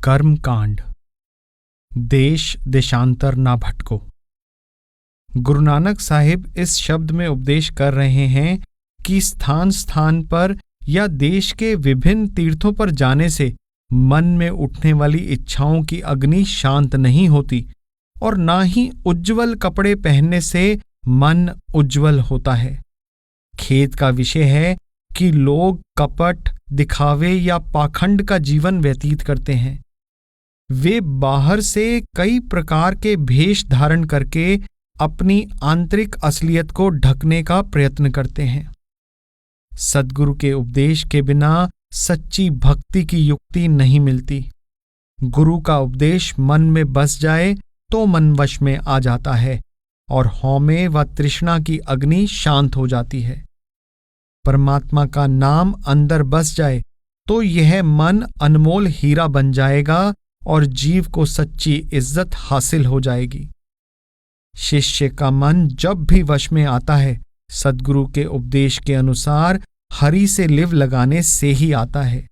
कर्म कांड। देश देशांतर ना भटको। गुरु नानक साहिब इस शब्द में उपदेश कर रहे हैं कि स्थान स्थान पर या देश के विभिन्न तीर्थों पर जाने से मन में उठने वाली इच्छाओं की अग्नि शांत नहीं होती और ना ही उज्ज्वल कपड़े पहनने से मन उज्ज्वल होता है। खेद का विषय है कि लोग कपट, दिखावे या पाखंड का जीवन व्यतीत करते हैं। वे बाहर से कई प्रकार के भेष धारण करके अपनी आंतरिक असलियत को ढकने का प्रयत्न करते हैं। सद्गुरु के उपदेश के बिना सच्ची भक्ति की युक्ति नहीं मिलती। गुरु का उपदेश मन में बस जाए तो मन वश में आ जाता है और हौमे व तृष्णा की अग्नि शांत हो जाती है। परमात्मा का नाम अंदर बस जाए तो यह मन अनमोल हीरा बन जाएगा और जीव को सच्ची इज्जत हासिल हो जाएगी। शिष्य का मन जब भी वश में आता है, सद्गुरु के उपदेश के अनुसार हरि से लिव लगाने से ही आता है।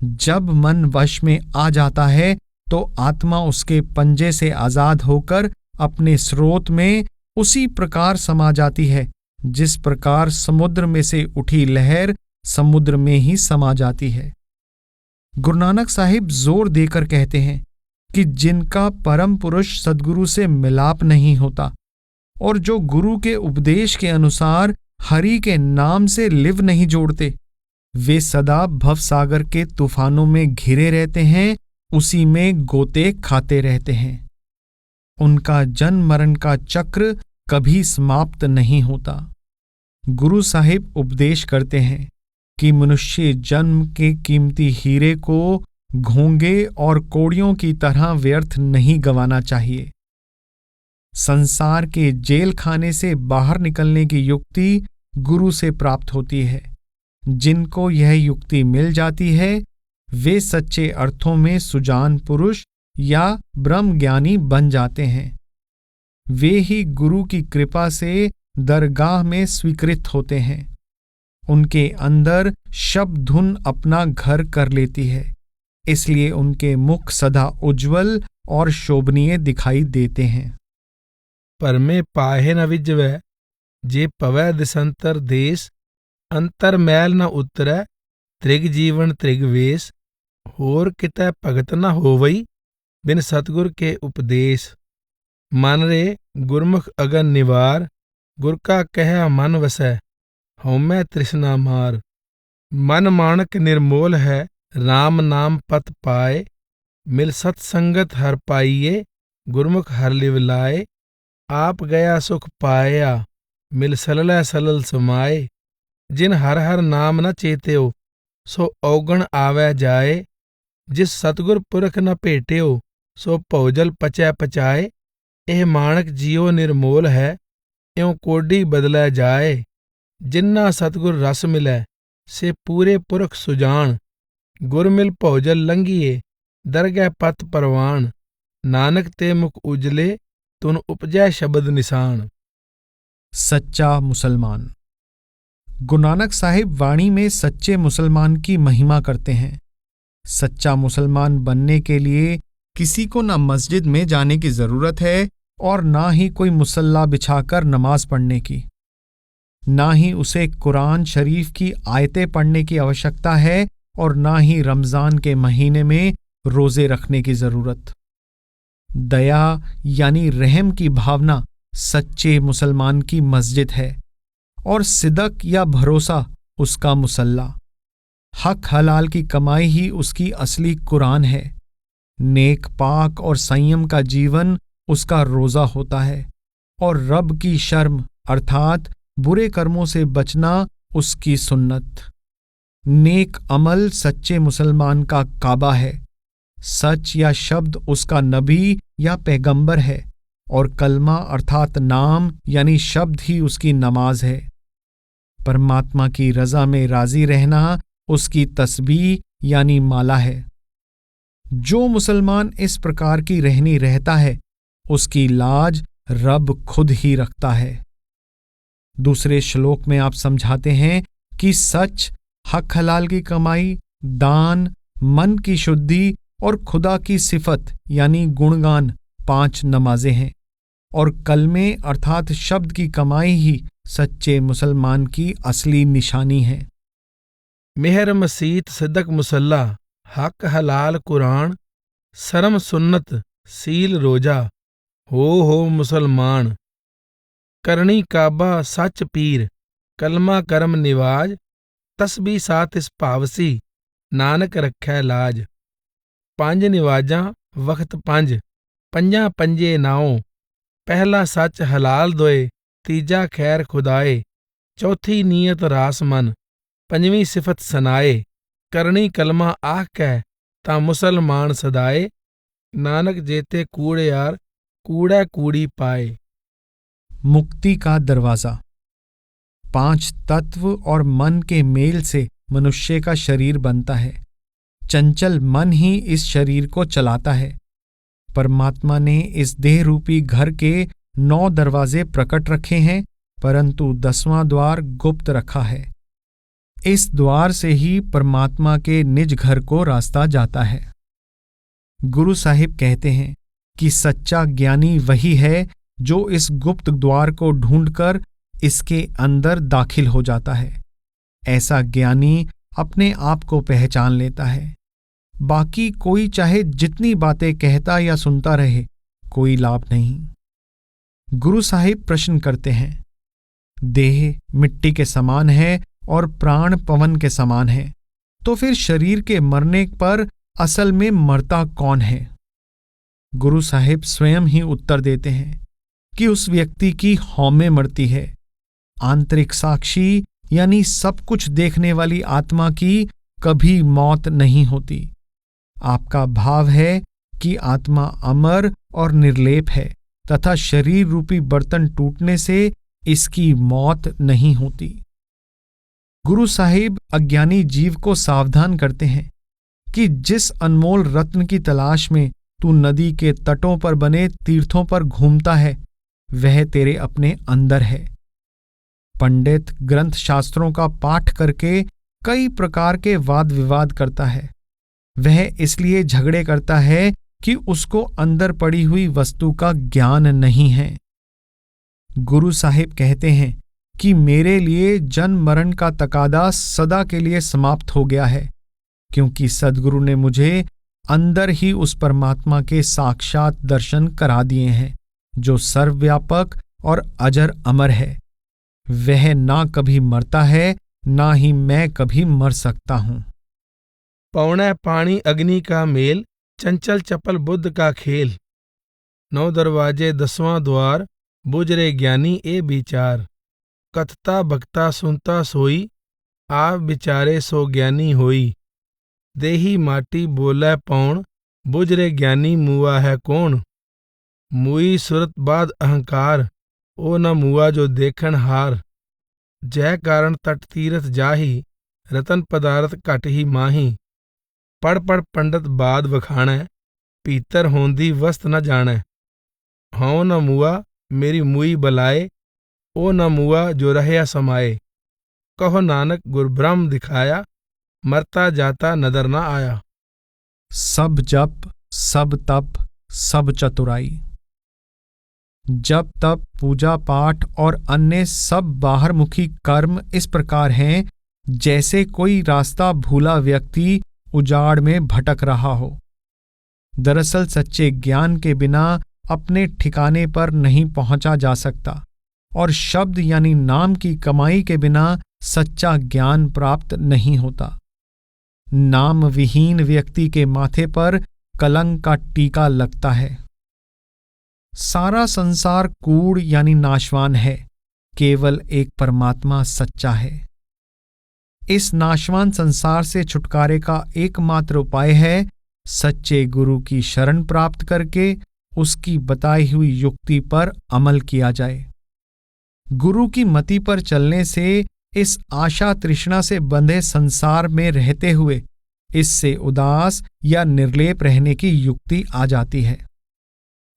जब मन वश में आ जाता है तो आत्मा उसके पंजे से आजाद होकर अपने स्रोत में उसी प्रकार समा जाती है जिस प्रकार समुद्र में से उठी लहर समुद्र में ही समा जाती है। गुरु नानक साहिब जोर देकर कहते हैं कि जिनका परम पुरुष सद्गुरु से मिलाप नहीं होता और जो गुरु के उपदेश के अनुसार हरि के नाम से लिव नहीं जोड़ते, वे सदा भवसागर के तूफानों में घिरे रहते हैं, उसी में गोते खाते रहते हैं। उनका जन्म मरण का चक्र कभी समाप्त नहीं होता। गुरु साहिब उपदेश करते हैं कि मनुष्य जन्म के कीमती हीरे को घोंगे और कोड़ियों की तरह व्यर्थ नहीं गंवाना चाहिए। संसार के जेल खाने से बाहर निकलने की युक्ति गुरु से प्राप्त होती है। जिनको यह युक्ति मिल जाती है वे सच्चे अर्थों में सुजान पुरुष या ब्रह्म ज्ञानी बन जाते हैं। वे ही गुरु की कृपा से दरगाह में स्वीकृत होते हैं। उनके अंदर शब्द धुन अपना घर कर लेती है, इसलिए उनके मुख सदा उज्ज्वल और शोभनीय दिखाई देते हैं। परमे पाहे न विजवै जे पवै दिसंतर देश, अंतर मैल न उतरै त्रिग जीवन त्रिग वेश। होर कितै भगत न होवई बिन सतगुर के उपदेश। मन रे गुरमुख अगन निवार, गुर का कह मन वसै हौमै तृष्णा मार। मन माणक निर्मोल है राम नाम पत पाए, मिल सत्संगत हर पाइये गुरमुख हर लिव लाए। आप गया सुख पाया मिल सललै सलल समाए, जिन हर हर नाम न चेत्यो सो औगण आवै जाए। जिस सतगुर पुरख न भेट्यो सो भौजल पचै पचाए। एह माणक जियो निर्मोल है इउं कोडी बदलै जाए। जिन्ना सतगुर रस मिलै से पूरे पुरख सुजान, गुर मिल भौजल लंघिए दरगह पत परवान। नानक ते मुख उजले तुन उपजै शब्द निशान। सच्चा मुसलमान। गुरु नानक साहिब वाणी में सच्चे मुसलमान की महिमा करते हैं। सच्चा मुसलमान बनने के लिए किसी को न मस्जिद में जाने की जरूरत है और ना ही कोई मुसल्ला बिछाकर नमाज पढ़ने की। ना ही उसे कुरान शरीफ की आयतें पढ़ने की आवश्यकता है और ना ही रमजान के महीने में रोजे रखने की जरूरत। दया यानी रहम की भावना सच्चे मुसलमान की मस्जिद है और सिदक या भरोसा उसका मुसल्ला। हक हलाल की कमाई ही उसकी असली कुरान है। नेक पाक और संयम का जीवन उसका रोजा होता है और रब की शर्म अर्थात बुरे कर्मों से बचना उसकी सुन्नत। नेक अमल सच्चे मुसलमान का काबा है। सच या शब्द उसका नबी या पैगंबर है और कलमा अर्थात नाम यानी शब्द ही उसकी नमाज है। परमात्मा की रजा में राजी रहना उसकी तस्बीह यानी माला है। जो मुसलमान इस प्रकार की रहनी रहता है उसकी लाज रब खुद ही रखता है। दूसरे श्लोक में आप समझाते हैं कि सच, हक हलाल की कमाई, दान, मन की शुद्धि और खुदा की सिफत यानी गुणगान 5 नमाजें हैं, और कलमे अर्थात शब्द की कमाई ही सच्चे मुसलमान की असली निशानी है। मेहर मसीत सिद्दक मुसल्ला हक हलाल कुरान शर्म सुन्नत सील रोजा हो मुसलमान। करनी काबा सच पीर कलमा करम निवाज तस्बी सात इस पावसी नानक रखै लाज। 5 निवाजां वक्त 5 पंजां पंजे नाओ पहला सच हलाल दोए तीजा खैर खुदाए चौथी नीयत रास मन पंजवीं सिफत सनाए करनी कलमा आख कै ता मुसलमान सदाए नानक जेते कूड़े यार कूड़े कूड़ी पाए। मुक्ति का दरवाजा। 5 तत्व और मन के मेल से मनुष्य का शरीर बनता है। चंचल मन ही इस शरीर को चलाता है। परमात्मा ने इस देह रूपी घर के 9 दरवाजे प्रकट रखे हैं, परंतु 10वां द्वार गुप्त रखा है। इस द्वार से ही परमात्मा के निज घर को रास्ता जाता है। गुरु साहिब कहते हैं कि सच्चा ज्ञानी वही है जो इस गुप्त द्वार को ढूंढकर इसके अंदर दाखिल हो जाता है। ऐसा ज्ञानी अपने आप को पहचान लेता है। बाकी कोई चाहे जितनी बातें कहता या सुनता रहे, कोई लाभ नहीं। गुरु साहिब प्रश्न करते हैं, देह मिट्टी के समान है और प्राण पवन के समान है, तो फिर शरीर के मरने पर असल में मरता कौन है? गुरु साहिब स्वयं ही उत्तर देते हैं कि उस व्यक्ति की हौमें मरती है। आंतरिक साक्षी यानी सब कुछ देखने वाली आत्मा की कभी मौत नहीं होती। आपका भाव है कि आत्मा अमर और निर्लेप है तथा शरीर रूपी बर्तन टूटने से इसकी मौत नहीं होती। गुरु साहिब अज्ञानी जीव को सावधान करते हैं कि जिस अनमोल रत्न की तलाश में तू नदी के तटों पर बने तीर्थों पर घूमता है, वह तेरे अपने अंदर है। पंडित ग्रंथ शास्त्रों का पाठ करके कई प्रकार के वाद विवाद करता है। वह इसलिए झगड़े करता है कि उसको अंदर पड़ी हुई वस्तु का ज्ञान नहीं है। गुरु साहिब कहते हैं कि मेरे लिए जन्म मरण का तकादा सदा के लिए समाप्त हो गया है, क्योंकि सद्गुरु ने मुझे अंदर ही उस परमात्मा के साक्षात दर्शन करा दिए हैं जो सर्वव्यापक और अजर अमर है। वह ना कभी मरता है, ना ही मैं कभी मर सकता हूं। पौने पानी अग्नि का मेल चंचल चपल बुद्ध का खेल। 9 दरवाजे 10वां द्वार बुझरे ज्ञानी ए विचार। कथता बकता सुनता सोई आप विचारे सो ज्ञानी होई। देही माटी बोलै पौण बुझरे ज्ञानी मुआ है कौन। मुई सुरत बाद अहंकार ओ न मुआ जो देखन हार। जय कारण तट तीरथ जाही रतन पदारथ घट ही माही। पढ़ पढ़ पंडित बाद वखाणै पीतर होंदी वस्त न जाणै। हौं न मुआ मेरी मुई बलाए ओ न मुआ जो रहया समाए। कहो नानक गुरब्रह्म दिखाया मरता जाता नदर न आया। सब जप सब तप सब चतुराई। जप तप पूजा पाठ और अन्य सब बाहरमुखी कर्म इस प्रकार हैं जैसे कोई रास्ता भूला व्यक्ति उजाड़ में भटक रहा हो। दरअसल सच्चे ज्ञान के बिना अपने ठिकाने पर नहीं पहुंचा जा सकता, और शब्द यानी नाम की कमाई के बिना सच्चा ज्ञान प्राप्त नहीं होता। नाम विहीन व्यक्ति के माथे पर कलंक का टीका लगता है। सारा संसार कूड़ यानी नाशवान है, केवल एक परमात्मा सच्चा है। इस नाशवान संसार से छुटकारे का एकमात्र उपाय है सच्चे गुरु की शरण प्राप्त करके उसकी बताई हुई युक्ति पर अमल किया जाए। गुरु की मति पर चलने से इस आशा तृष्णा से बंधे संसार में रहते हुए इससे उदास या निर्लेप रहने की युक्ति आ जाती है।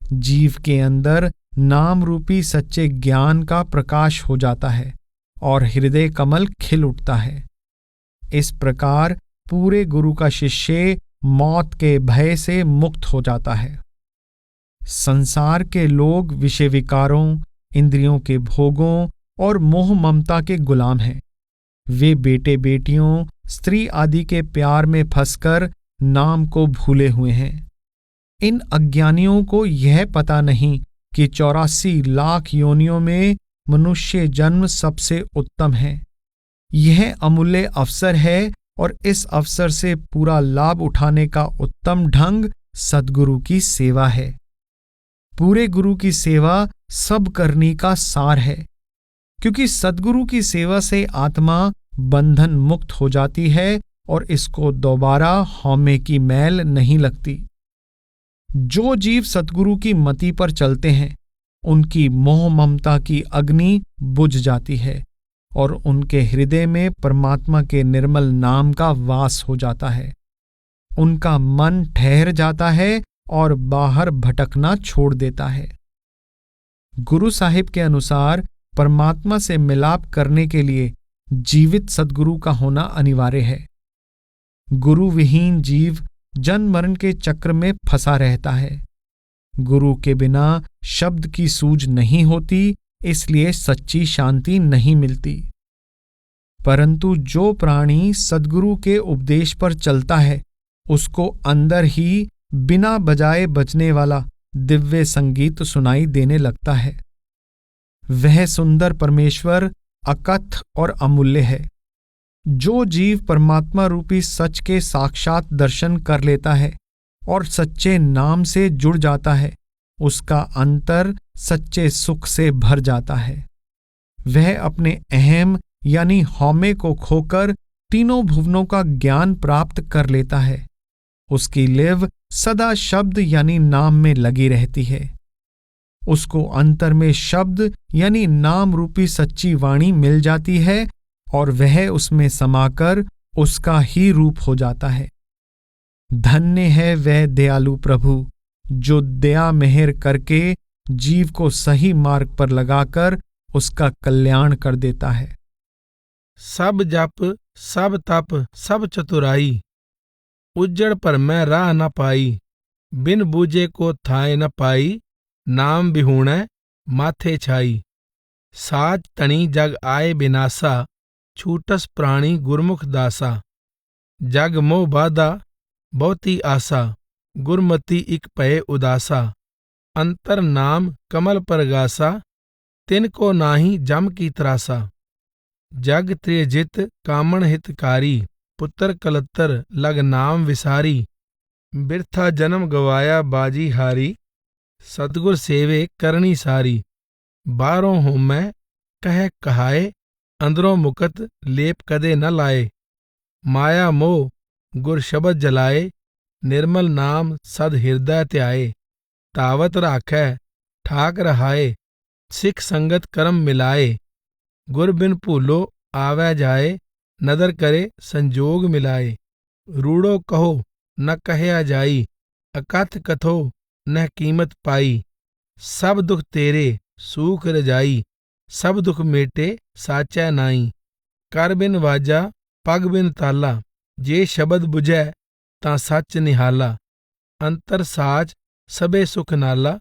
जीव के अंदर नाम रूपी सच्चे ज्ञान का प्रकाश हो जाता है और हृदय कमल खिल उठता है। इस प्रकार पूरे गुरु का शिष्य मौत के भय से मुक्त हो जाता है। संसार के लोग विषय विकारों, इंद्रियों के भोगों और मोह ममता के गुलाम हैं। वे बेटे बेटियों, स्त्री आदि के प्यार में फंसकर नाम को भूले हुए हैं। इन अज्ञानियों को यह पता नहीं कि 84 लाख योनियों में मनुष्य जन्म सबसे उत्तम है। यह अमूल्य अवसर है और इस अवसर से पूरा लाभ उठाने का उत्तम ढंग सद्गुरु की सेवा है। पूरे गुरु की सेवा सब करनी का सार है, क्योंकि सद्गुरु की सेवा से आत्मा बंधन मुक्त हो जाती है और इसको दोबारा हौमे की मैल नहीं लगती। जो जीव सद्गुरु की मति पर चलते हैं, उनकी मोह ममता की अग्नि बुझ जाती है और उनके हृदय में परमात्मा के निर्मल नाम का वास हो जाता है। उनका मन ठहर जाता है और बाहर भटकना छोड़ देता है। गुरु साहिब के अनुसार परमात्मा से मिलाप करने के लिए जीवित सद्गुरु का होना अनिवार्य है। गुरु विहीन जीव जन्म मरण के चक्र में फंसा रहता है। गुरु के बिना शब्द की सूझ नहीं होती, इसलिए सच्ची शांति नहीं मिलती। परंतु जो प्राणी सद्गुरु के उपदेश पर चलता है, उसको अंदर ही बिना बजाए बजने वाला दिव्य संगीत सुनाई देने लगता है। वह सुंदर परमेश्वर अकथ और अमूल्य है। जो जीव परमात्मा रूपी सच के साक्षात दर्शन कर लेता है और सच्चे नाम से जुड़ जाता है, उसका अंतर सच्चे सुख से भर जाता है। वह अपने अहम यानी हौमे को खोकर तीनों भुवनों का ज्ञान प्राप्त कर लेता है। उसकी लिव सदा शब्द यानी नाम में लगी रहती है। उसको अंतर में शब्द यानी नाम रूपी सच्ची वाणी मिल जाती है और वह उसमें समाकर उसका ही रूप हो जाता है। धन्य है वह दयालु प्रभु जो दया मेहर करके जीव को सही मार्ग पर लगाकर उसका कल्याण कर देता है। सब जप सब तप सब चतुराई, उज्जड़ पर मैं राह न पाई। बिन बूझे को थाए न पाई, नाम बिहूणै माथे छाई। साज तणी जग आए बिनासा, छूटस प्राणी गुरमुख दासा। जग मोह बाधा बहुती आसा, गुरमति इक पये उदासा। अंतर नाम कमल पर गासा, तिनको नाही जम की त्रासा। जग त्रिजित कामण हितकारी, पुत्र कलत्तर लग नाम विसारी। बिरथा जन्म गवाया बाजी हारी, सतगुर सेवे करनी सारी। बारों हों मैं कह कहाए, अंदरों मुकत लेप कदे न लाए। माया मोह गुर शब्द जलाए, निर्मल नाम सद हृदय त्याए। तावत राखै ठाक रहाए, सिख संगत कर्म मिलाए। गुर बिन भूलो आवे जाए, नदर करे संजोग मिलाए। रूड़ो कहो न कहया जाई, अकथ कथो न कीमत पाई। सब दुख तेरे सूख रजाई, सब दुख मेटे साचै नाई। कर बिन वाजा पग बिन ताला, जे शब्द बुझै तां सच निहाला। अंतर साज सबे सुख नाला,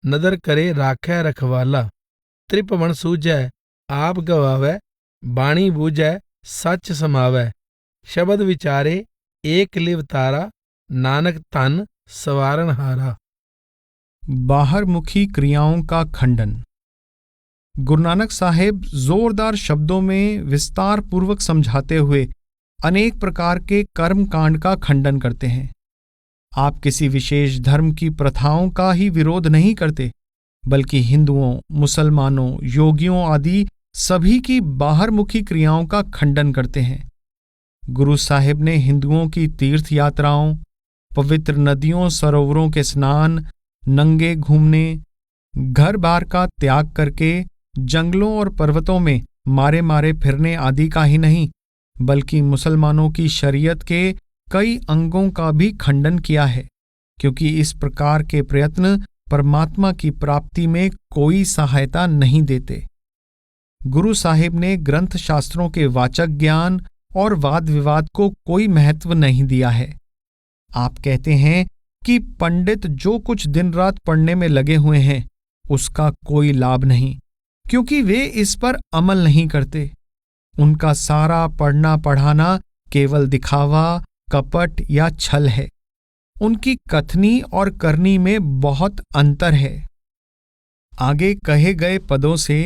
नदर करे राखै रखवाला। त्रिभुवन सूझै आप गवावै, बाणी बूझै सच समावै। शब्द विचारे एक लिव तारा, नानक धन सवारन हारा। बाहरमुखी क्रियाओं का खंडन। गुरु नानक साहिब जोरदार शब्दों में विस्तार पूर्वक समझाते हुए अनेक प्रकार के कर्म कांड का खंडन करते हैं। आप किसी विशेष धर्म की प्रथाओं का ही विरोध नहीं करते, बल्कि हिंदुओं, मुसलमानों, योगियों आदि सभी की बाहरमुखी क्रियाओं का खंडन करते हैं। गुरु साहिब ने हिंदुओं की तीर्थ यात्राओं, पवित्र नदियों सरोवरों के स्नान, नंगे घूमने, घर बार का त्याग करके जंगलों और पर्वतों में मारे मारे फिरने आदि का ही नहीं, बल्कि मुसलमानों की शरीयत के कई अंगों का भी खंडन किया है, क्योंकि इस प्रकार के प्रयत्न परमात्मा की प्राप्ति में कोई सहायता नहीं देते। गुरु साहिब ने ग्रंथ शास्त्रों के वाचक ज्ञान और वाद विवाद को कोई महत्व नहीं दिया है। आप कहते हैं कि पंडित जो कुछ दिन रात पढ़ने में लगे हुए हैं उसका कोई लाभ नहीं, क्योंकि वे इस पर अमल नहीं करते। उनका सारा पढ़ना पढ़ाना केवल दिखावा, कपट या छल है। उनकी कथनी और करनी में बहुत अंतर है। आगे कहे गए पदों से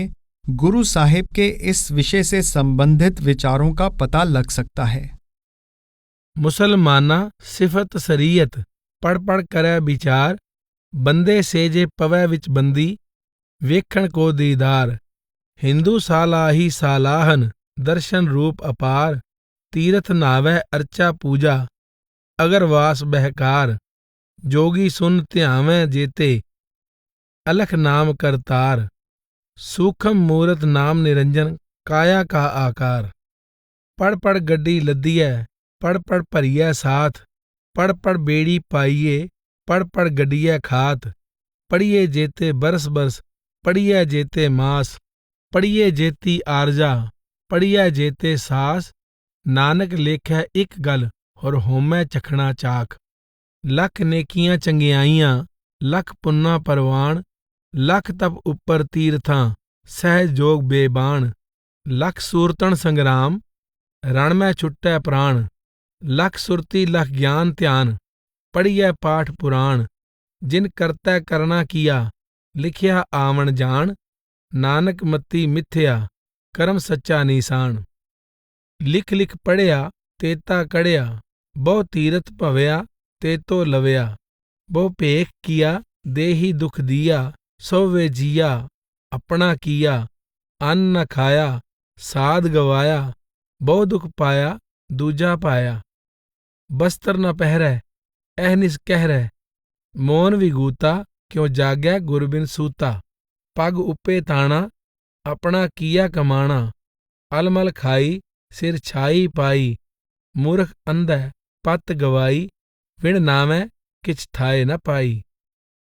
गुरु साहिब के इस विषय से संबंधित विचारों का पता लग सकता है। मुसलमाना सिफत सरीयत पढ़ पढ़ करै विचार, बंदे से जे पवै विच बंदी, वेखण को दीदार। हिंदू साला ही सालाहन, दर्शन रूप अपार, तीरथ नावै अर्चा पूजा, अगर वास बहकार। जोगी सुन ध्यावै जेते, अलख नाम करतार। सूखम मूरत नाम निरंजन, काया का आकार। पढ़ पढ़ गड्डी लद्दियै, पढ़ पढ़ भरियै साथ, पढ़ पढ़ बेड़ी पाइये, पढ़ पढ़ गड्डियै खात। पढ़िए जेते बरस बरस, पढ़िए जेते मास, पढ़िए जेती आरजा, पढ़िए जेते सास। नानक लेखै एक गल, और होमै चखना चाख। लख नेकियां चंगियाइयां, लख पुन्ना परवान। लख तप उपर तीर्थां, सहज जोग बेबान। लख सूरतन संग्राम, रण में छुट्टै प्राण। लख सुरती लख ज्ञान ध्यान, पढ़िए पाठ पुराण। जिन करतै करना किया, लिखिया आवन जान। नानक मती मिथ्या, करम सच्चा नीसान। लिख लिख पढ़िया, तेता कढ़िया, बहु तीरथ भवया, तेतो लवया। बहु भेख किया, देही दुख दिया, सो वे जिया। अपना किया, अन्न न खाया, साध गवाया। बहु दुख पाया, दूजा पाया। बस्तर न पहरै, अहनिस कहरै। मौन विगूता, क्यों जागै गुरबिन सूता। पग उपे ताना, अपना किया कमाना। अलमल खाई, सिर छाई पाई। मूर्ख अंधै, पत गवाई। विण नामै, किछ थाए न पाई।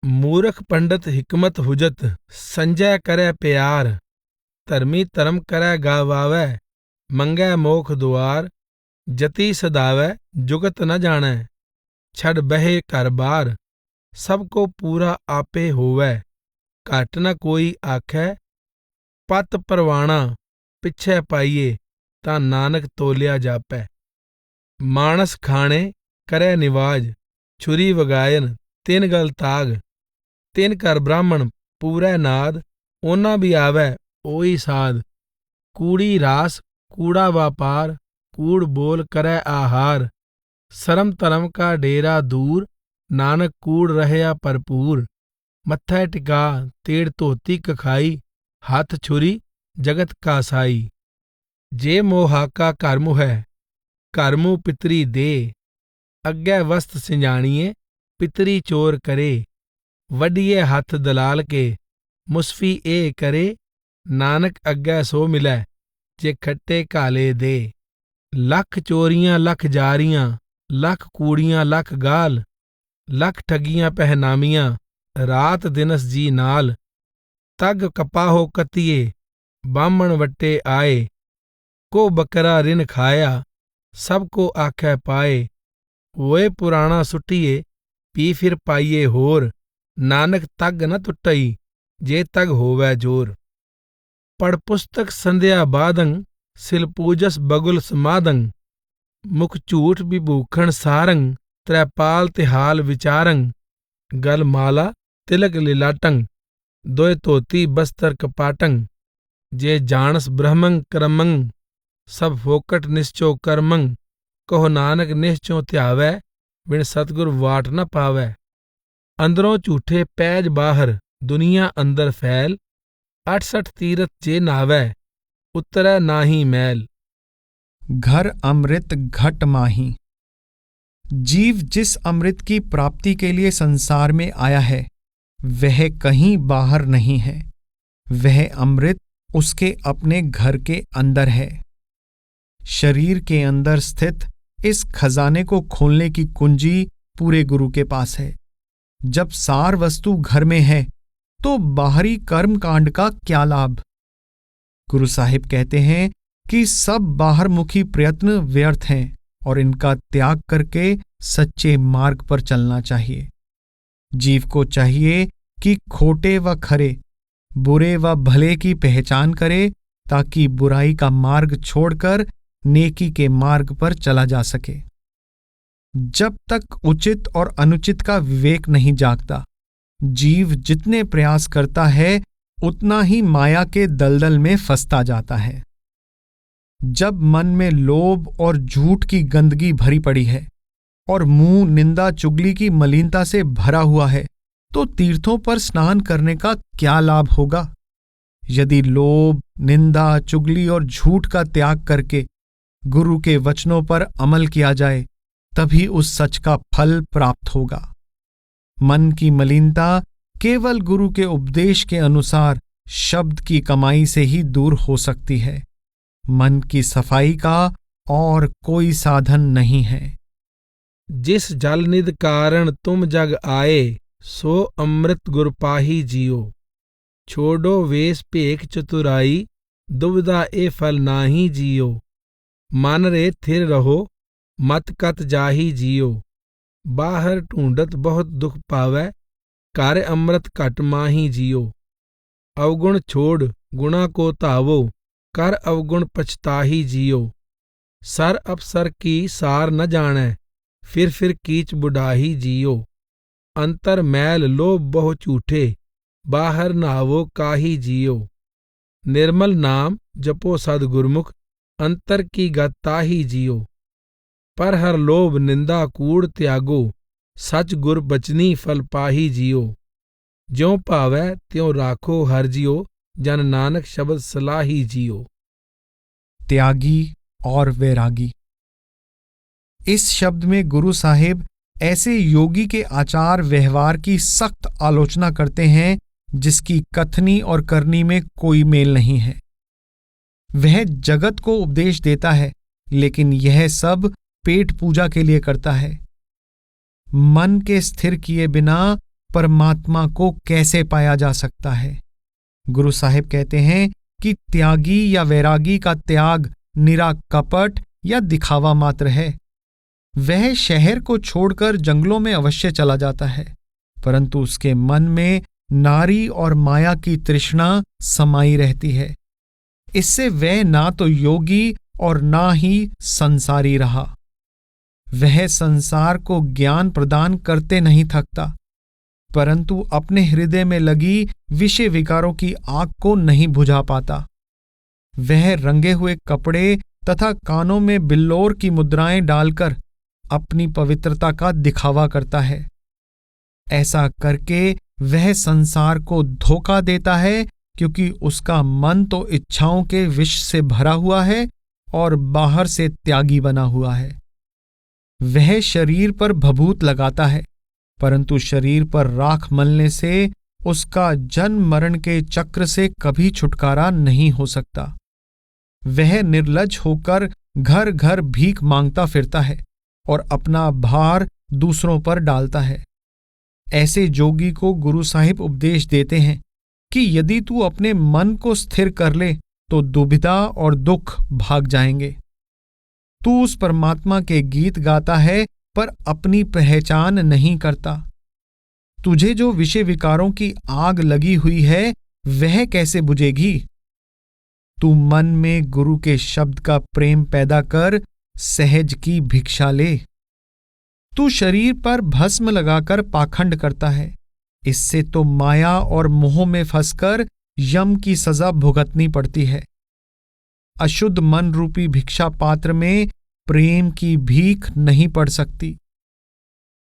मूर्ख पंडित हिकमत हुजत, संजय करै प्यार। धर्मी धर्म करै गावावै, मंगै मोख दुआर। जति सदावै, जुगत न जाणै, छड़ बहे घर बार। सबको पूरा आपे होवै, घट न कोई आखै। पत परवाणा, पिछै पाइये, तां नानक तोलिया जापै। मानस खाणे, करै निवाज, छुरी वगायन, तिन गल ताग। तिन कर ब्राह्मण, पूरै नाद, ओना भी आवै, ओई साध। कूड़ी रास, कूड़ा व्यापार, कूड़ बोल करै आहार। शरम धर्म का डेरा दूर, नानक कूड़ रहया भरपूर। मत्थै टिका, तेड़ धोती कखाई, हाथ छुरी, जगत का साई। जे मोहाका घर मुहै, घर मुँह पितरी दे। अग्गै वस्त सिंजाणिए, पितरी चोर करे। वड्डिए हथ दलाल के, मुसफी ए करे। नानक अग्गै सो मिलै, जे खट्टे काले दे। लख चोरियां लख जारियां, लख कूड़ियां लख गाल। लख ठगियां पहनामियां, रात दिनस जी नाल। तग कपाहो कतिये, बामण वट्टे आए। को बकरा रिन खाया, सबको आखै पाए। होए पुराणा सुटिए, पी फिर पाइए होर। नानक तग न टुटई, जे तग होवै जोर। पढ़ पुस्तक संध्या बादं, सिल पूजस बगुल समादं। मुख झूठ विभूखण सारंग, त्रैपाल तिहाल विचारंग। गल माला, तिलक लिलाटंग, दोय धोती बस्तर कपाटंग। जे जानस ब्रह्मंग क्रमंग, सब फोकट निश्चो कर्मंग। कहो नानक निश्चो ध्यावै, बिन सतगुर वाट न पावै। अंदरों झूठे पैज बाहर, दुनिया अंदर फैल। 68 तीरथ जे नावै, उतरै नाही मैल। घर अमृत घट माही। जीव जिस अमृत की प्राप्ति के लिए संसार में आया है, वह कहीं बाहर नहीं है। वह अमृत उसके अपने घर के अंदर है। शरीर के अंदर स्थित इस खजाने को खोलने की कुंजी पूरे गुरु के पास है। जब सार वस्तु घर में है, तो बाहरी कर्म कांड का क्या लाभ? गुरु साहिब कहते हैं कि सब बाहरमुखी प्रयत्न व्यर्थ हैं और इनका त्याग करके सच्चे मार्ग पर चलना चाहिए। जीव को चाहिए कि खोटे व खरे, बुरे व भले की पहचान करे, ताकि बुराई का मार्ग छोड़कर नेकी के मार्ग पर चला जा सके। जब तक उचित और अनुचित का विवेक नहीं जागता, जीव जितने प्रयास करता है उतना ही माया के दलदल में फंसता जाता है। जब मन में लोभ और झूठ की गंदगी भरी पड़ी है और मुंह निंदा चुगली की मलिनता से भरा हुआ है, तो तीर्थों पर स्नान करने का क्या लाभ होगा? यदि लोभ, निंदा, चुगली और झूठ का त्याग करके गुरु के वचनों पर अमल किया जाए, तभी उस सच का फल प्राप्त होगा। मन की मलिनता केवल गुरु के उपदेश के अनुसार शब्द की कमाई से ही दूर हो सकती है। मन की सफाई का और कोई साधन नहीं है। जिस जलनिधि कारण तुम जग आए, सो अमृत गुर पाही जियो। छोड़ो वेश पेख चतुराई, दुविधा ए फल नाही जियो। मन रे थिर रहो, मत कत जाही जियो। बाहर ढूंढत बहुत दुख पावै, कर अमृत कट माही जियो। अवगुण छोड़ गुणा को धावो, कर अवगुण पछताही जियो। सर अफसर की सार न जानै, फिर कीच बुढ़ाही जियो। अंतर मैल लोभ बहु झूठे, बाहर नावो काही जियो। निर्मल नाम जपो सद गुरमुख, अंतर की गत ताही जियो। पर हर लोभ निंदा कूड़ त्यागो, सच गुर बचनी फल पाही जियो। ज्यों भावै त्यों राखो हर जियो, जन नानक शब्द सलाही जियो। त्यागी और वैरागी। इस शब्द में गुरु साहिब ऐसे योगी के आचार व्यवहार की सख्त आलोचना करते हैं जिसकी कथनी और करनी में कोई मेल नहीं है। वह जगत को उपदेश देता है, लेकिन यह सब पेट पूजा के लिए करता है। मन के स्थिर किए बिना परमात्मा को कैसे पाया जा सकता है? गुरु साहिब कहते हैं कि त्यागी या वैरागी का त्याग निरा कपट या दिखावा मात्र है। वह शहर को छोड़कर जंगलों में अवश्य चला जाता है, परंतु उसके मन में नारी और माया की तृष्णा समाई रहती है। इससे वह ना तो योगी और ना ही संसारी रहा। वह संसार को ज्ञान प्रदान करते नहीं थकता, परंतु अपने हृदय में लगी विषय विकारों की आग को नहीं बुझा पाता। वह रंगे हुए कपड़े तथा कानों में बिल्लोर की मुद्राएं डालकर अपनी पवित्रता का दिखावा करता है। ऐसा करके वह संसार को धोखा देता है, क्योंकि उसका मन तो इच्छाओं के विष से भरा हुआ है और बाहर से त्यागी बना हुआ है। वह शरीर पर भभूत लगाता है, परंतु शरीर पर राख मलने से उसका जन्म मरण के चक्र से कभी छुटकारा नहीं हो सकता। वह निर्लज्ज होकर घर घर भीख मांगता फिरता है और अपना भार दूसरों पर डालता है। ऐसे जोगी को गुरु साहिब उपदेश देते हैं कि यदि तू अपने मन को स्थिर कर ले तो दुविधा और दुख भाग जाएंगे। तू उस परमात्मा के गीत गाता है पर अपनी पहचान नहीं करता। तुझे जो विषय विकारों की आग लगी हुई है वह कैसे बुझेगी? तू मन में गुरु के शब्द का प्रेम पैदा कर सहज की भिक्षा ले। तू शरीर पर भस्म लगाकर पाखंड करता है, इससे तो माया और मोह में फंसकर यम की सजा भुगतनी पड़ती है। अशुद्ध मन रूपी भिक्षा पात्र में प्रेम की भीख नहीं पड़ सकती।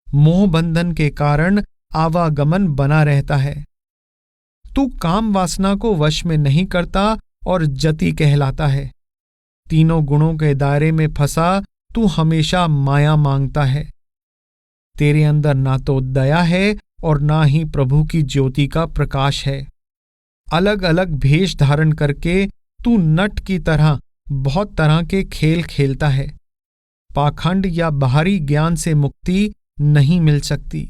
मोह बंधन के कारण आवागमन बना रहता है। तू काम वासना को वश में नहीं करता और जति कहलाता है। तीनों गुणों के दायरे में फंसा तू हमेशा माया मांगता है। तेरे अंदर ना तो दया है और ना ही प्रभु की ज्योति का प्रकाश है। अलग अलग भेष धारण करके तू नट की तरह बहुत तरह के खेल खेलता है। पाखंड या बाहरी ज्ञान से मुक्ति नहीं मिल सकती।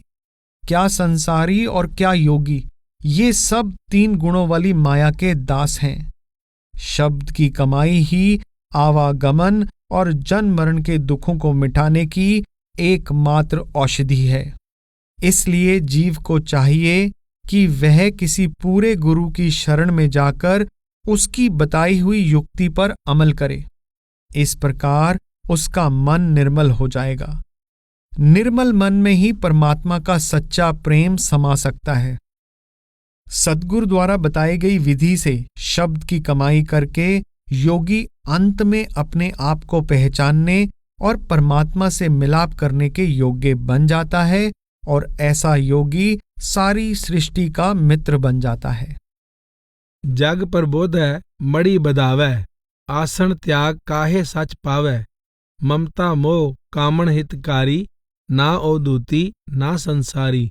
क्या संसारी और क्या योगी, ये सब तीन गुणों वाली माया के दास हैं। शब्द की कमाई ही आवागमन और जन्म मरण के दुखों को मिटाने की एकमात्र औषधि है। इसलिए जीव को चाहिए कि वह किसी पूरे गुरु की शरण में जाकर उसकी बताई हुई युक्ति पर अमल करे। इस प्रकार उसका मन निर्मल हो जाएगा। निर्मल मन में ही परमात्मा का सच्चा प्रेम समा सकता है। सद्गुरु द्वारा बताई गई विधि से शब्द की कमाई करके योगी अंत में अपने आप को पहचानने और परमात्मा से मिलाप करने के योग्य बन जाता है और ऐसा योगी सारी सृष्टि का मित्र बन जाता है। जग प्रबोधै मड़ी बधावै, आसन त्याग काहे सच पावै। ममता मोह कामण हितकारी, ना अवधूति ना संसारी।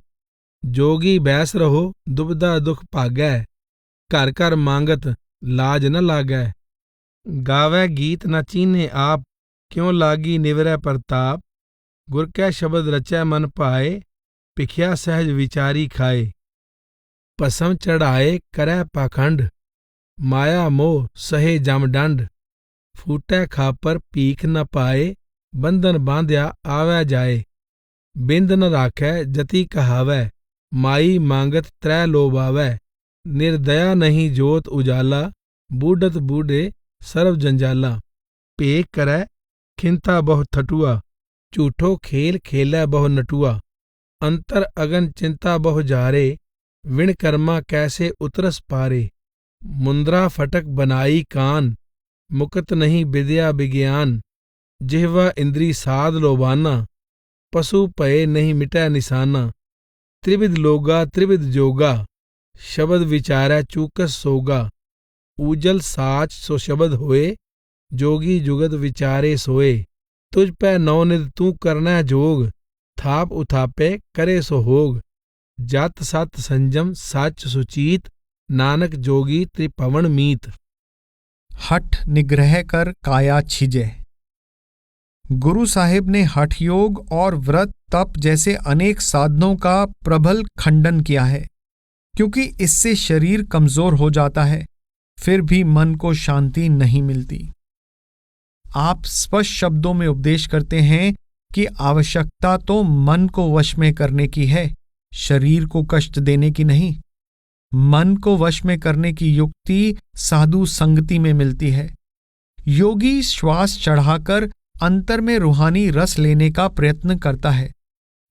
जोगी बैस रहो दुबदा दुख भागै, घर घर मांगत लाज न लागै। गावै गीत न चीन्हे आप, क्यों लागी निवरै प्रताप। गुर कै शब्द रचै मन पाए, पिखिया सहज विचारी खाए। पसम चढ़ाए करै पाखंड, माया मोह सहे जमडंड। फूटै खापर पीख न पाए, बंधन बांध्या आवै जाए। बिंद न राखै जति कहावै, माई मांगत त्रै लोभावै। निर्दया नहीं जोत उजाला, बूढ़त बूढ़े सर्व जंजाला। पेक करै खिंता बहु थटुआ, झूठो खेल खेलै बहु नटुआ। अंतर अगन चिंता बहु जारे, विण कर्मा कैसे उतरस पारे। मुंद्रा फटक बनाई कान, मुकत नहीं विद्या विज्ञान। जिह्वा इंद्री साध लोबाना, पशु पये नहीं मिटै निशाना। त्रिविध लोगा त्रिविध जोगा, शब्द विचारै चूकस सोगा। ऊजल साच सो शब्द होए, जोगी जुगत विचारे सोए। तुझ पै नवनिध तू करनै जोग, थाप उथापे करे सो होग। जत सत संजम सच सुचीत, नानक जोगी त्रिपवन मीत। हठ निग्रह कर काया छिजै। गुरु साहिब ने हठ योग और व्रत तप जैसे अनेक साधनों का प्रबल खंडन किया है, क्योंकि इससे शरीर कमजोर हो जाता है, फिर भी मन को शांति नहीं मिलती। आप स्पष्ट शब्दों में उपदेश करते हैं कि आवश्यकता तो मन को वश में करने की है, शरीर को कष्ट देने की नहीं। मन को वश में करने की युक्ति साधु संगति में मिलती है। योगी श्वास चढ़ाकर अंतर में रूहानी रस लेने का प्रयत्न करता है।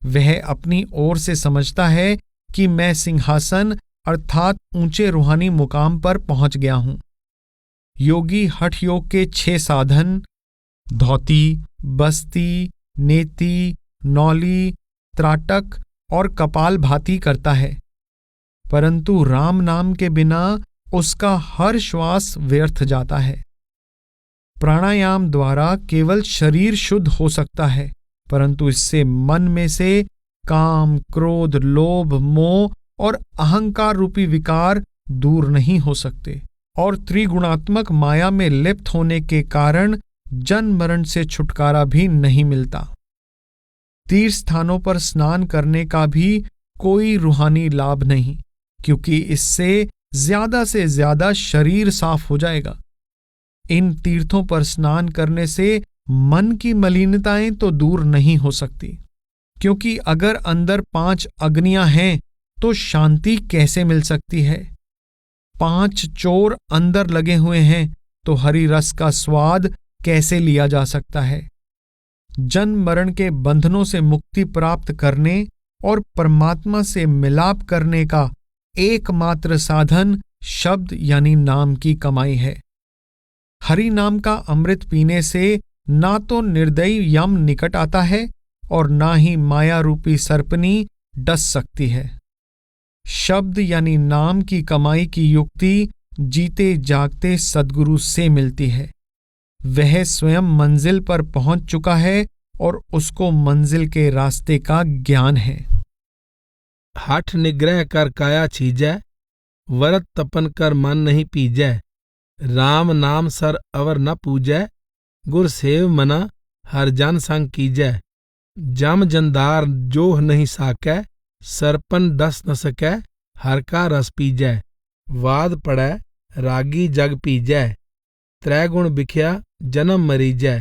वह अपनी ओर से समझता है कि मैं सिंहासन अर्थात ऊंचे रूहानी मुकाम पर पहुंच गया हूं। योगी हठ योग के 6 साधन धौती, बस्ती, नेति, नौली, त्राटक और कपाल भाती करता है, परंतु राम नाम के बिना उसका हर श्वास व्यर्थ जाता है। प्राणायाम द्वारा केवल शरीर शुद्ध हो सकता है, परंतु इससे मन में से काम, क्रोध, लोभ, मोह और अहंकार रूपी विकार दूर नहीं हो सकते और त्रिगुणात्मक माया में लिप्त होने के कारण जन्म मरण से छुटकारा भी नहीं मिलता। तीर्थ स्थानों पर स्नान करने का भी कोई रूहानी लाभ नहीं, क्योंकि इससे ज्यादा से ज्यादा शरीर साफ हो जाएगा। इन तीर्थों पर स्नान करने से मन की मलिनताएं तो दूर नहीं हो सकती, क्योंकि अगर अंदर 5 अग्नियां हैं तो शांति कैसे मिल सकती है। 5 चोर अंदर लगे हुए हैं तो हरि रस का स्वाद कैसे लिया जा सकता है। जन्म मरण के बंधनों से मुक्ति प्राप्त करने और परमात्मा से मिलाप करने का एकमात्र साधन शब्द यानी नाम की कमाई है। हरि नाम का अमृत पीने से ना तो निर्दयी यम निकट आता है और ना ही माया रूपी सर्पनी डस सकती है। शब्द यानी नाम की कमाई की युक्ति जीते जागते सद्गुरु से मिलती है। वह स्वयं मंजिल पर पहुंच चुका है और उसको मंजिल के रास्ते का ज्ञान है। हठ निग्रह कर काया छीजै, वरत तपन कर मन नहीं पीजै। राम नाम सर अवर न पूजै, गुर सेव मना हर जन संग कीजै। जम जंदार जोह नहीं साकै, सरपन डस न सकै हर का रस पीजै। वाद पड़ै रागी जग पीजै, त्रैगुण बिख्या जन्म मरीजै।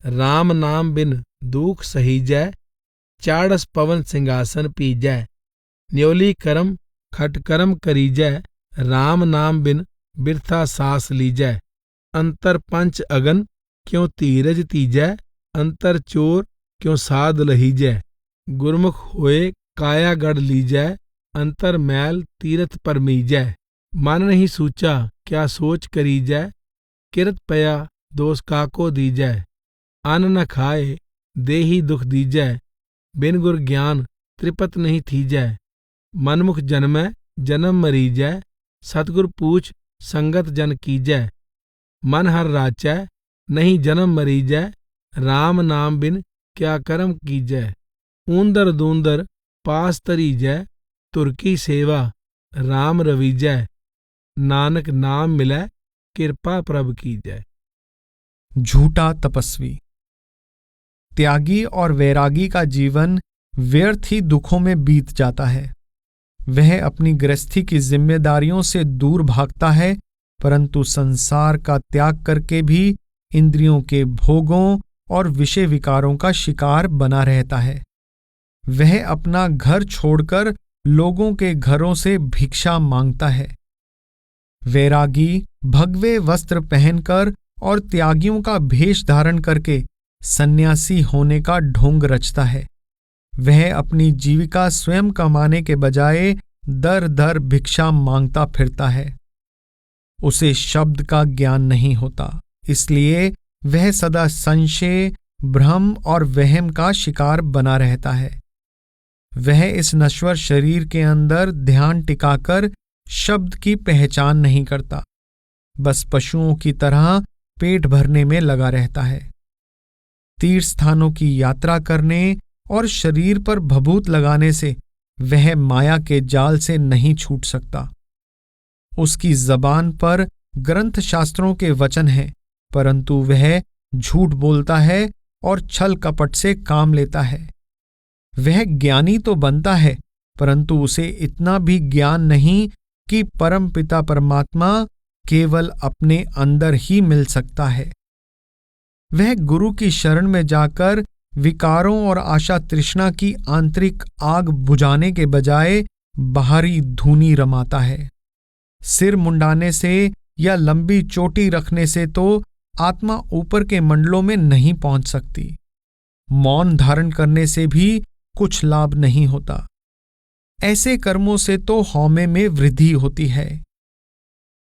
राम नाम बिन दुख सहीजै, चाड़स पवन सिंहासन पीजै। न्योली करम खटकरम करीजै, राम नाम बिन बिरथा सास लीजै। अंतर पंच अगन क्यों धीरज तीजै, अंतर चोर क्यों साध लहीजै। गुरमुख होए काया गढ़ लीजै, अंतर मैल तीरथ पर मीजै। मन नहीं सूचा क्या सोच करीजै, किरत पया दोष काको दीजै। अन्न न खाए देही दुख दीजै, बिन गुर ज्ञान त्रिपत नहीं थीजै। मनमुख जन्मै जन्म मरीजै, सतगुर पूछ संगत जन कीजै। मन हर राचै नहीं जन्म मरीजै, राम नाम बिन क्या करम कीजै। ऊंदर दूंदर पास तरीजै, तुरकी सेवा राम रवीजै। नानक नाम मिलै कृपा प्रभ कीजै। झूठा तपस्वी। त्यागी और वैरागी का जीवन व्यर्थ ही दुखों में बीत जाता है। वह अपनी गृहस्थी की जिम्मेदारियों से दूर भागता है, परंतु संसार का त्याग करके भी इंद्रियों के भोगों और विषय विकारों का शिकार बना रहता है। वह अपना घर छोड़कर लोगों के घरों से भिक्षा मांगता है। वैरागी भगवे वस्त्र पहनकर और त्यागियों का भेष धारण करके सन्यासी होने का ढोंग रचता है। वह अपनी जीविका स्वयं कमाने के बजाय दर दर भिक्षा मांगता फिरता है। उसे शब्द का ज्ञान नहीं होता, इसलिए वह सदा संशय, भ्रम और वहम का शिकार बना रहता है। वह इस नश्वर शरीर के अंदर ध्यान टिकाकर शब्द की पहचान नहीं करता, बस पशुओं की तरह पेट भरने में लगा रहता है। तीर्थ स्थानों की यात्रा करने और शरीर पर भभूत लगाने से वह माया के जाल से नहीं छूट सकता। उसकी जबान पर ग्रंथ शास्त्रों के वचन हैं, परंतु वह झूठ बोलता है और छल कपट से काम लेता है। वह ज्ञानी तो बनता है, परंतु उसे इतना भी ज्ञान नहीं कि परम पिता परमात्मा केवल अपने अंदर ही मिल सकता है। वह गुरु की शरण में जाकर विकारों और आशा तृष्णा की आंतरिक आग बुझाने के बजाय बाहरी धूनी रमाता है। सिर मुंडाने से या लंबी चोटी रखने से तो आत्मा ऊपर के मंडलों में नहीं पहुंच सकती। मौन धारण करने से भी कुछ लाभ नहीं होता। ऐसे कर्मों से तो हौमे में वृद्धि होती है।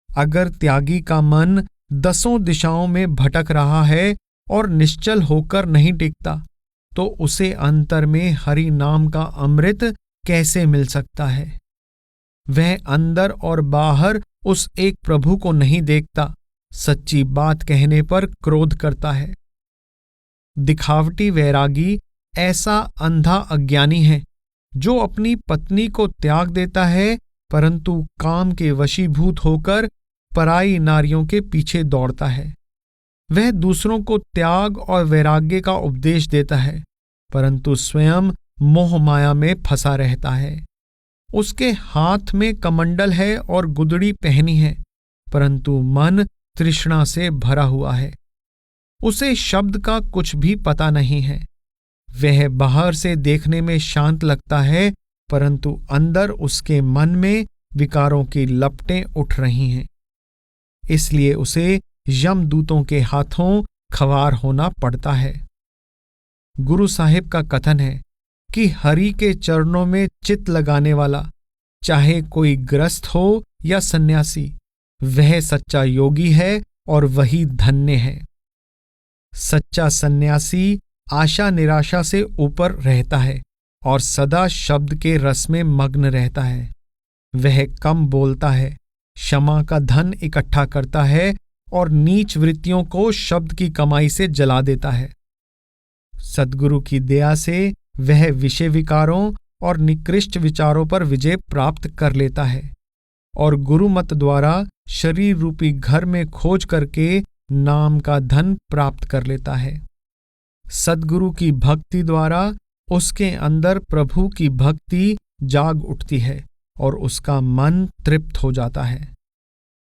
अगर त्यागी का मन 10 दिशाओं में भटक रहा है और निश्चल होकर नहीं टिकता, तो उसे अंतर में हरि नाम का अमृत कैसे मिल सकता है। वह अंदर और बाहर उस एक प्रभु को नहीं देखता, सच्ची बात कहने पर क्रोध करता है। दिखावटी वैरागी ऐसा अंधा अज्ञानी है जो अपनी पत्नी को त्याग देता है, परंतु काम के वशीभूत होकर पराई नारियों के पीछे दौड़ता है। वह दूसरों को त्याग और वैराग्य का उपदेश देता है, परंतु स्वयं मोह माया में फंसा रहता है। उसके हाथ में कमंडल है और गुदड़ी पहनी है, परंतु मन तृष्णा से भरा हुआ है। उसे शब्द का कुछ भी पता नहीं है। वह बाहर से देखने में शांत लगता है, परंतु अंदर उसके मन में विकारों की लपटें उठ रही हैं। इसलिए उसे यमदूतों के हाथों खवार होना पड़ता है। गुरु साहिब का कथन है कि हरि के चरणों में चित्त लगाने वाला, चाहे कोई ग्रस्त हो या सन्यासी, वह सच्चा योगी है और वही धन्य है। सच्चा सन्यासी आशा निराशा से ऊपर रहता है और सदा शब्द के रस में मग्न रहता है। वह कम बोलता है, क्षमा का धन इकट्ठा करता है और नीच वृत्तियों को शब्द की कमाई से जला देता है। सद्गुरु की दया से वह विषय विकारों और निकृष्ट विचारों पर विजय प्राप्त कर लेता है और गुरुमत द्वारा शरीर रूपी घर में खोज करके नाम का धन प्राप्त कर लेता है। सद्गुरु की भक्ति द्वारा उसके अंदर प्रभु की भक्ति जाग उठती है और उसका मन तृप्त हो जाता है।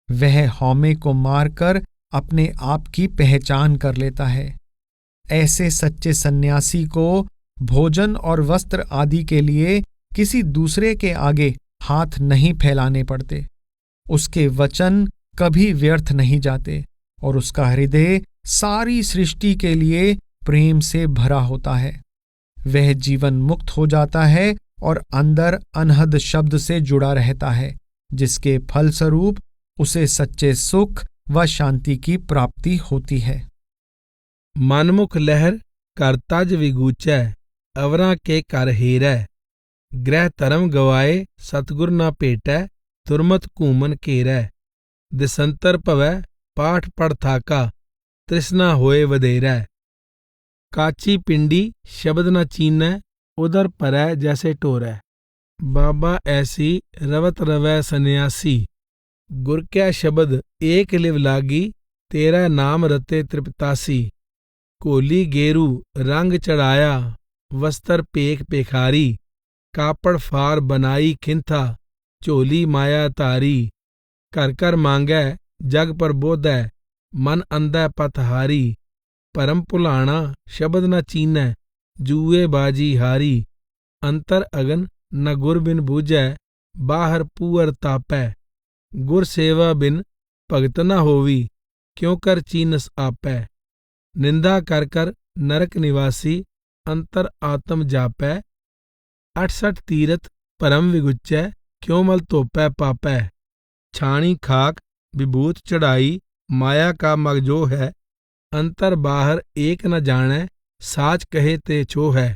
वह हौमे को मारकर अपने आप की पहचान कर लेता है। ऐसे सच्चे सन्यासी को भोजन और वस्त्र आदि के लिए किसी दूसरे के आगे हाथ नहीं फैलाने पड़ते। उसके वचन कभी व्यर्थ नहीं जाते और उसका हृदय सारी सृष्टि के लिए प्रेम से भरा होता है। वह जीवन मुक्त हो जाता है और अंदर अनहद शब्द से जुड़ा रहता है, जिसके फलस्वरूप उसे सच्चे सुख व शांति की प्राप्ति होती है। मनमुख लहर कर तज विगूचै, अवरां के कर हेरै। ग्रह धर्म गवाए सतगुर ना भेटै, तुरमत घूमन घेरै। दिसंतर भवै पाठ पढ़ थाका, तृष्णा होए वधेरै। काची पिंडी शब्द न चीनै, उदर परै जैसे टोरै। बाबा ऐसी रवत रवै सन्यासी, गुर क्या शब्द एक लिव लागी, तेरा नाम रते तृप्तासी। कोली गेरू रंग चढ़ाया, वस्त्र पेख पेखारी। कापड़ फार बनाई खिंथा, झोली माया तारी। कर कर मांगै जग पर बोधै, मन अंधै पथहारी। परम भुलाना शब्द न चीनै, जूए बाजी हारी। अंतर अगन न गुर बिन बूझै, बाहर पूअर तापै। गुर सेवा बिन भगत न होवी, क्यों कर चीनस आपै। निंदा कर कर नरक निवासी, अंतर आत्म जापै। 68 तीरथ परम विगुचै, क्यों मल धोपै पापै। छाणी खाक विभूत चढ़ाई, माया का मगजो है। अंतर बाहर एक न जानै, साच कहे ते छो है।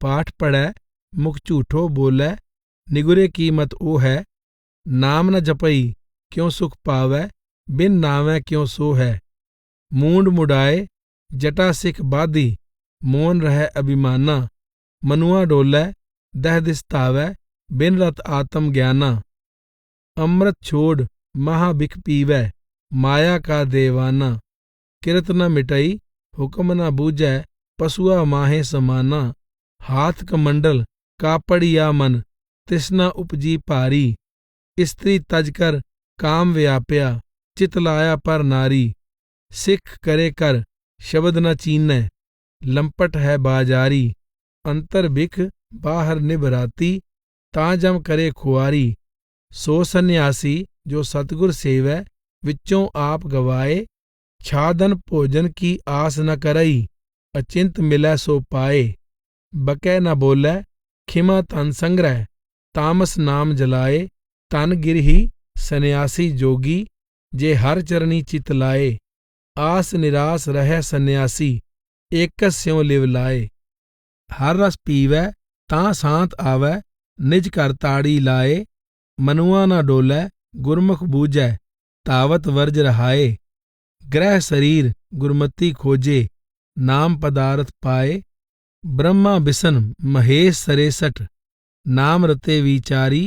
पाठ पढ़ै मुख झूठो बोलै, निगुरे की मत ओ है। नाम न जपई क्यों सुख पावै, बिन नावै क्यों सो है। मूंड मुडाए जटा सिख बाधी, मौन रह अभिमाना। मनुआ डोलै दह दिसतावै, बिन रत आत्म ज्ञाना। अमृत छोड़ महाबिख पीवै, माया का देवाना। किरत न मिटई हुक्म न बूझै, पशुआ माहे समाना। हाथ कमंडल कापड़िया मन, तृष्णा उपजी भारी। स्त्री तजकर काम व्याप्या, चित लाया पर नारी। सिख करे कर शब्द न चीनै, लंपट है बाजारी। अंतर बिख बाहर निभराती, तां जम करे खुआरी। सो सन्यासी जो सतगुर सेवै, विच्चों आप गवाए। छादन भोजन की आस न करई, अचिंत मिलै सो पाए। बकै न बोलै खिमा तन संग्रह, तामस नाम जलाए। तन गिरही सन्यासी जोगी, जे हर चरणी चित लाए। आस निरास रह सन्यासी, एक स्यों लिव लाए। हर रस पीवै तां सांत आवै, निज कर ताड़ी लाए। मनुआ न डोलै गुरमुख बूझै, तावत वर्ज रहाए। ग्रह शरीर गुरमति खोजे, नाम पदार्थ पाए। ब्रह्मा बिसन महेश सरेसठ, नाम रते विचारी।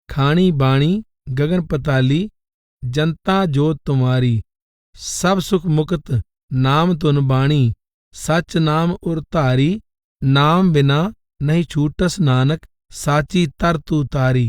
खानी बाणी गगन पताली, जनता जोत तुम्हारी। सब सुख मुक्त नाम तुन बाणी, सच नाम उर धारी। नाम बिना नहीं छूटस नानक, साची तर तू तारी।